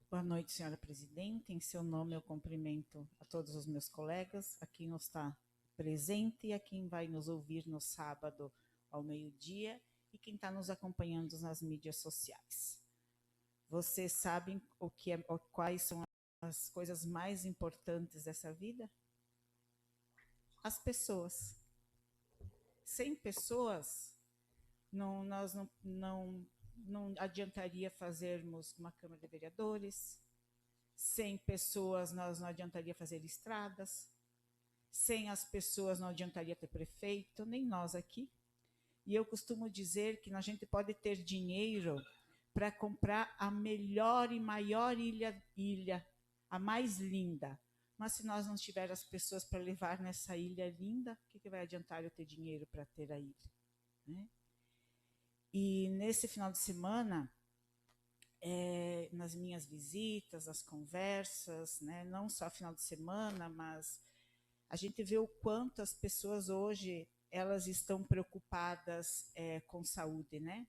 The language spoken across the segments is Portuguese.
Boa noite, senhora presidente. Em seu nome, eu cumprimento a todos os meus colegas, a quem não está presente e a quem vai nos ouvir no sábado ao meio-dia e quem está nos acompanhando nas mídias sociais. Vocês sabem quais são as coisas mais importantes dessa vida? As pessoas. Sem pessoas, nós não adiantaria fazermos uma Câmara de Vereadores. Sem pessoas, nós não adiantaria fazer estradas. Sem as pessoas, não adiantaria ter prefeito, nem nós aqui. E eu costumo dizer que a gente pode ter dinheiro para comprar a melhor e maior ilha, a mais linda. Mas se nós não tivermos as pessoas para levar nessa ilha linda, o que vai adiantar eu ter dinheiro para ter a ilha? Né? E nesse final de semana, nas minhas visitas, nas conversas, né, não só final de semana, mas a gente vê o quanto as pessoas hoje elas estão preocupadas com saúde, né?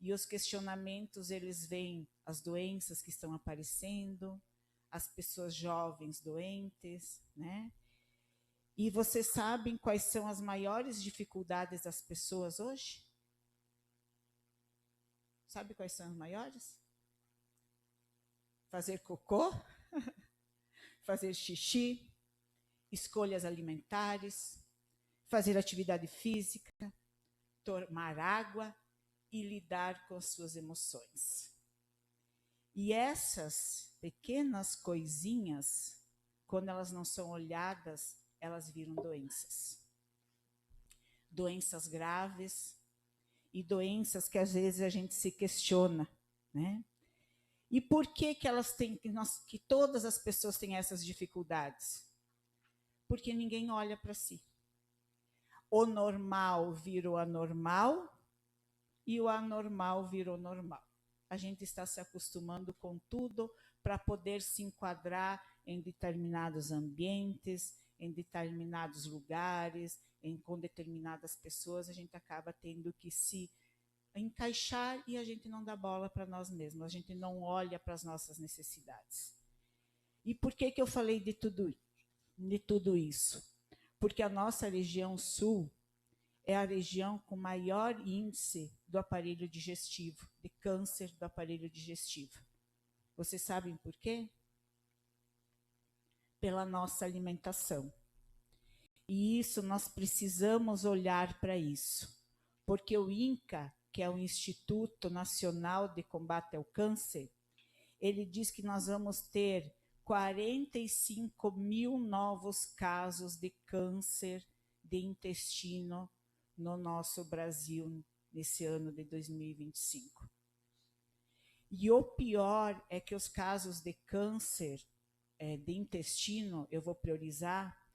E os questionamentos, eles vêm as doenças que estão aparecendo, as pessoas jovens doentes, né? E vocês sabem quais são as maiores dificuldades das pessoas hoje? Sabe quais são as maiores? Fazer cocô, fazer xixi, escolhas alimentares, fazer atividade física, tomar água e lidar com as suas emoções. E essas pequenas coisinhas, quando elas não são olhadas, elas viram doenças. Doenças graves e doenças que às vezes a gente se questiona, né? E por que elas têm, que todas as pessoas têm essas dificuldades? Porque ninguém olha para si. O normal virou anormal e o anormal virou normal. A gente está se acostumando com tudo para poder se enquadrar em determinados ambientes, em determinados lugares, com determinadas pessoas. A gente acaba tendo que se encaixar e a gente não dá bola para nós mesmos, a gente não olha para as nossas necessidades. E por que eu falei de tudo isso? Porque a nossa região sul é a região com maior índice do aparelho digestivo, de câncer do aparelho digestivo. Vocês sabem por quê? Pela nossa alimentação. E isso, nós precisamos olhar para isso. Porque o INCA, que é o Instituto Nacional de Combate ao Câncer, ele diz que nós vamos ter 45 mil novos casos de câncer de intestino no nosso Brasil nesse ano de 2025. E o pior é que os casos de câncer de intestino, eu vou priorizar,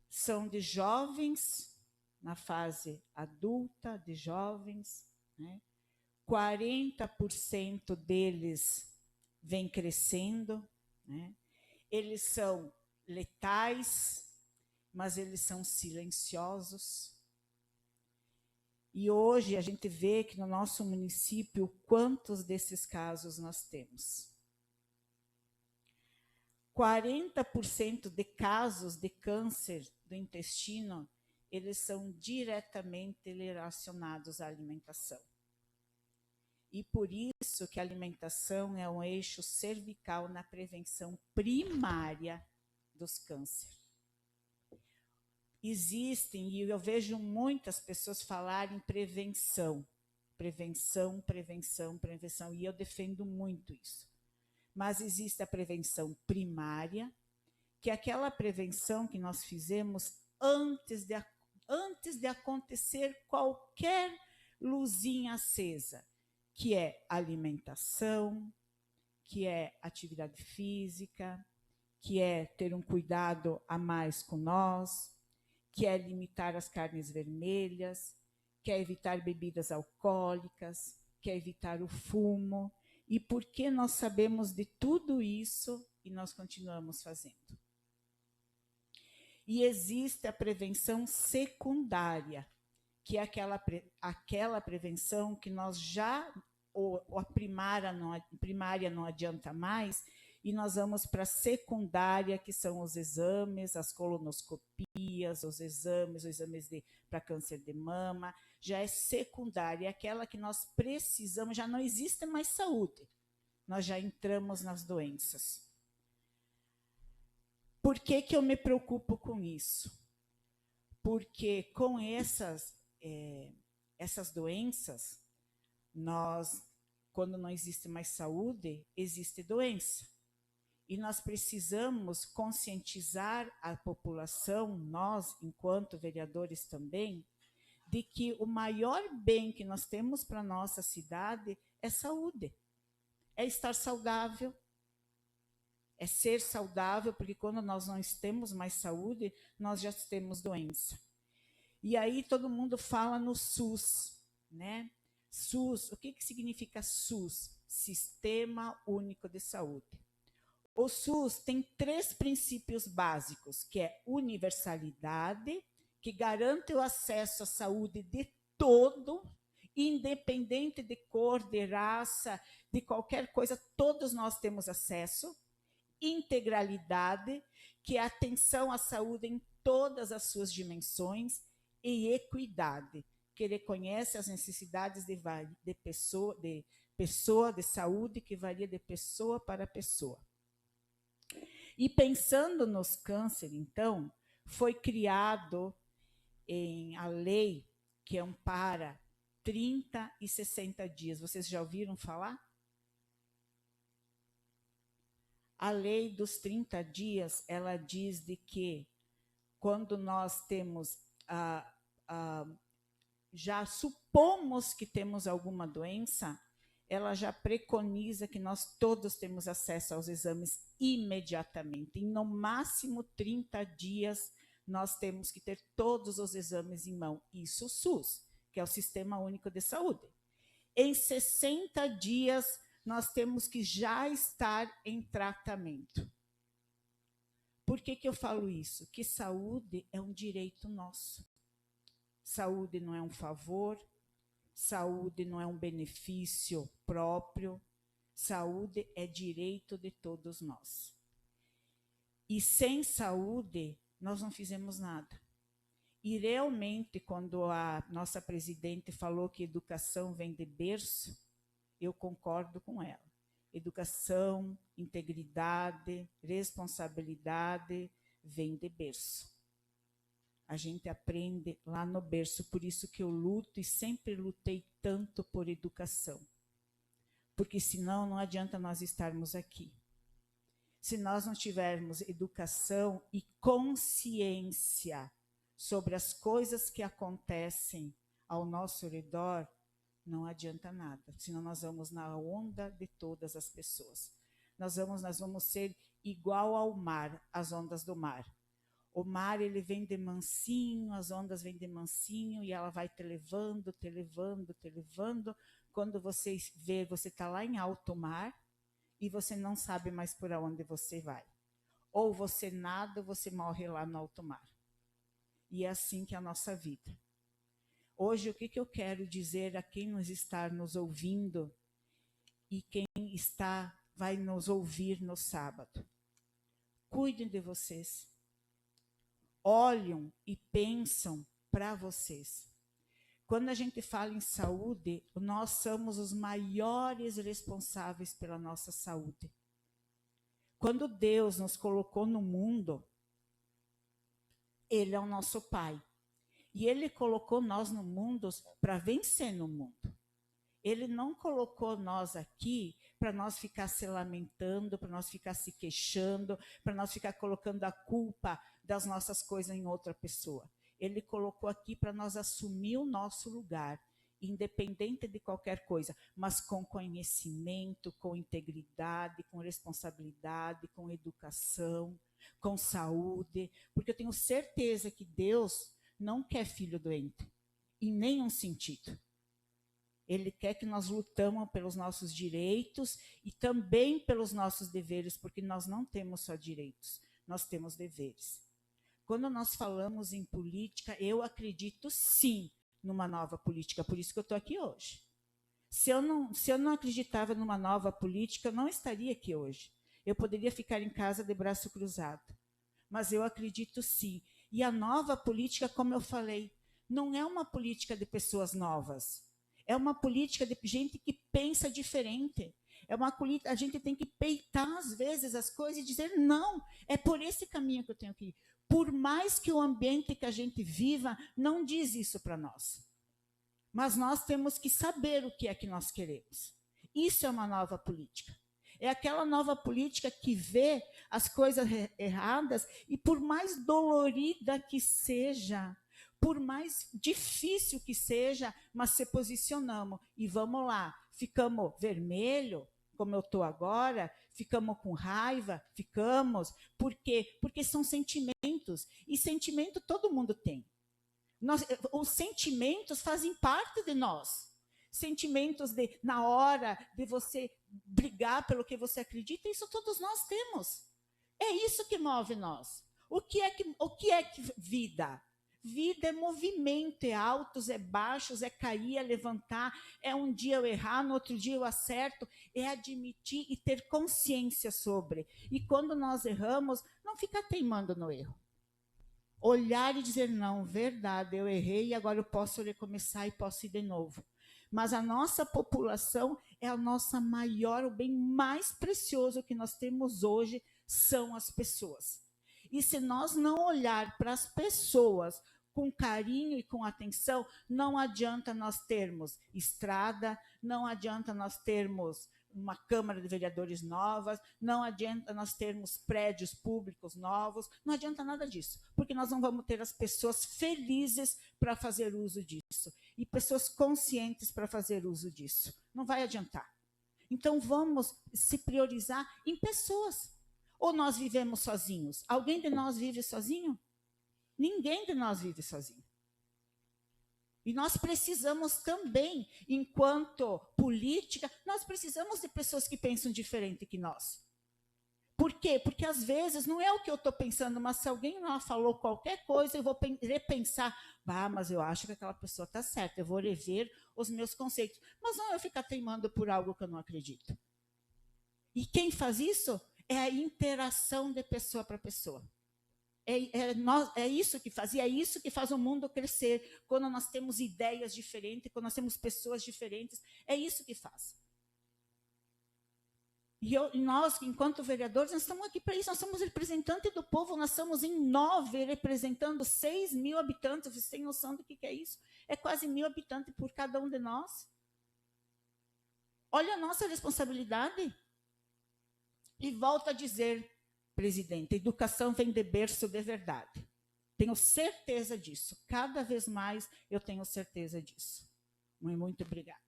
são de jovens, na fase adulta, de jovens, né? 40% deles vem crescendo, né? Eles são letais, mas eles são silenciosos. E hoje a gente vê que no nosso município, quantos desses casos nós temos? 40% de casos de câncer do intestino, eles são diretamente relacionados à alimentação. E por isso que a alimentação é um eixo cervical na prevenção primária dos cânceres. Existem, e eu vejo muitas pessoas falarem prevenção, prevenção, prevenção, prevenção, e eu defendo muito isso. Mas existe a prevenção primária, que é aquela prevenção que nós fizemos antes de acontecer qualquer luzinha acesa, que é alimentação, que é atividade física, que é ter um cuidado a mais com nós, que é limitar as carnes vermelhas, que é evitar bebidas alcoólicas, que é evitar o fumo. E por que nós sabemos de tudo isso e nós continuamos fazendo? E existe a prevenção secundária, que é aquela prevenção que nós já ou a primária não adianta mais, e nós vamos para a secundária, que são os exames, as colonoscopias, os exames para câncer de mama, já é secundária, é aquela que nós precisamos, já não existe mais saúde, nós já entramos nas doenças. Por que eu me preocupo com isso? Porque com essas doenças, quando não existe mais saúde, existe doença. E nós precisamos conscientizar a população, nós, enquanto vereadores também, de que o maior bem que nós temos para a nossa cidade é saúde. É estar saudável, é ser saudável, porque quando nós não temos mais saúde, nós já temos doença. E aí todo mundo fala no SUS, né? SUS, o que significa SUS? Sistema Único de Saúde. O SUS tem 3 princípios básicos, que é universalidade, que garante o acesso à saúde de todo, independente de cor, de raça, de qualquer coisa, todos nós temos acesso. Integralidade, que é a atenção à saúde em todas as suas dimensões. E equidade, que reconhece as necessidades de saúde, que varia de pessoa para pessoa. E pensando nos cânceres, então, foi criado a lei que ampara 30 e 60 dias. Vocês já ouviram falar? A lei dos 30 dias, ela diz de que quando nós temos, já supomos que temos alguma doença, ela já preconiza que nós todos temos acesso aos exames imediatamente. Em no máximo 30 dias, nós temos que ter todos os exames em mão. Isso o SUS, que é o Sistema Único de Saúde. Em 60 dias, nós temos que já estar em tratamento. Por que eu falo isso? Que saúde é um direito nosso. Saúde não é um favor, saúde não é um benefício próprio, saúde é direito de todos nós. E sem saúde, nós não fizemos nada. E realmente, quando a nossa presidente falou que educação vem de berço, eu concordo com ela. Educação, integridade, responsabilidade vem de berço. A gente aprende lá no berço, por isso que eu luto e sempre lutei tanto por educação. Porque senão não adianta nós estarmos aqui. Se nós não tivermos educação e consciência sobre as coisas que acontecem ao nosso redor, não adianta nada. Senão nós vamos na onda de todas as pessoas. Nós vamos ser igual ao mar, as ondas do mar. O mar, ele vem de mansinho, as ondas vêm de mansinho e ela vai te levando, te levando, te levando. Quando você vê, você está lá em alto mar e você não sabe mais por onde você vai. Ou você nada, ou você morre lá no alto mar. E é assim que é a nossa vida. Hoje, o que eu quero dizer a quem está nos ouvindo e quem vai nos ouvir no sábado? Cuidem de vocês. Olham e pensam para vocês. Quando a gente fala em saúde, nós somos os maiores responsáveis pela nossa saúde. Quando Deus nos colocou no mundo, Ele é o nosso Pai. E Ele colocou nós no mundo para vencer no mundo. Ele não colocou nós aqui para nós ficar se lamentando, para nós ficar se queixando, para nós ficar colocando a culpa das nossas coisas em outra pessoa. Ele colocou aqui para nós assumir o nosso lugar, independente de qualquer coisa, mas com conhecimento, com integridade, com responsabilidade, com educação, com saúde, porque eu tenho certeza que Deus não quer filho doente, em nenhum sentido. Ele quer que nós lutamos pelos nossos direitos e também pelos nossos deveres, porque nós não temos só direitos, nós temos deveres. Quando nós falamos em política, eu acredito sim numa nova política, por isso que eu estou aqui hoje. Se eu não acreditava numa nova política, eu não estaria aqui hoje. Eu poderia ficar em casa de braço cruzado. Mas eu acredito sim. E a nova política, como eu falei, não é uma política de pessoas novas. É uma política de gente que pensa diferente. A gente tem que peitar, às vezes, as coisas e dizer, não, é por esse caminho que eu tenho que ir. Por mais que o ambiente que a gente viva não diz isso para nós. Mas nós temos que saber o que é que nós queremos. Isso é uma nova política. É aquela nova política que vê as coisas erradas e, por mais dolorida que seja, por mais difícil que seja, mas se posicionamos e vamos lá. Ficamos vermelho, como eu estou agora, ficamos com raiva, ficamos. Por quê? Porque são sentimentos. E sentimento todo mundo tem. Os sentimentos fazem parte de nós. Sentimentos na hora de você brigar pelo que você acredita, isso todos nós temos. É isso que move nós. O que é que vida? Vida é movimento, é altos, é baixos, é cair, é levantar, é um dia eu errar, no outro dia eu acerto, é admitir e ter consciência sobre. E quando nós erramos, não ficar teimando no erro. Olhar e dizer, não, verdade, eu errei e agora eu posso recomeçar e posso ir de novo. Mas a nossa população é a nossa maior, o bem mais precioso que nós temos hoje são as pessoas. E se nós não olhar para as pessoas com carinho e com atenção, não adianta nós termos estrada, não adianta nós termos uma Câmara de Vereadores nova, não adianta nós termos prédios públicos novos, não adianta nada disso, porque nós não vamos ter as pessoas felizes para fazer uso disso, e pessoas conscientes para fazer uso disso. Não vai adiantar. Então, vamos se priorizar em pessoas. Ou nós vivemos sozinhos? Alguém de nós vive sozinho? Ninguém de nós vive sozinho. E nós precisamos também, enquanto política, nós precisamos de pessoas que pensam diferente que nós. Por quê? Porque às vezes não é o que eu estou pensando, mas se alguém lá falou qualquer coisa, eu vou repensar, mas eu acho que aquela pessoa está certa, eu vou rever os meus conceitos. Mas não eu ficar teimando por algo que eu não acredito. E quem faz isso é a interação de pessoa para pessoa. É isso que faz, e é isso que faz o mundo crescer, quando nós temos ideias diferentes, quando nós temos pessoas diferentes, é isso que faz. E nós, enquanto vereadores, nós estamos aqui para isso, nós somos representantes do povo, nós somos em 9, representando 6 mil habitantes, vocês têm noção do que é isso? É quase 1.000 habitantes por cada um de nós. Olha a nossa responsabilidade. E volto a dizer, presidente, a educação vem de berço de verdade. Tenho certeza disso. Cada vez mais eu tenho certeza disso. Muito obrigada.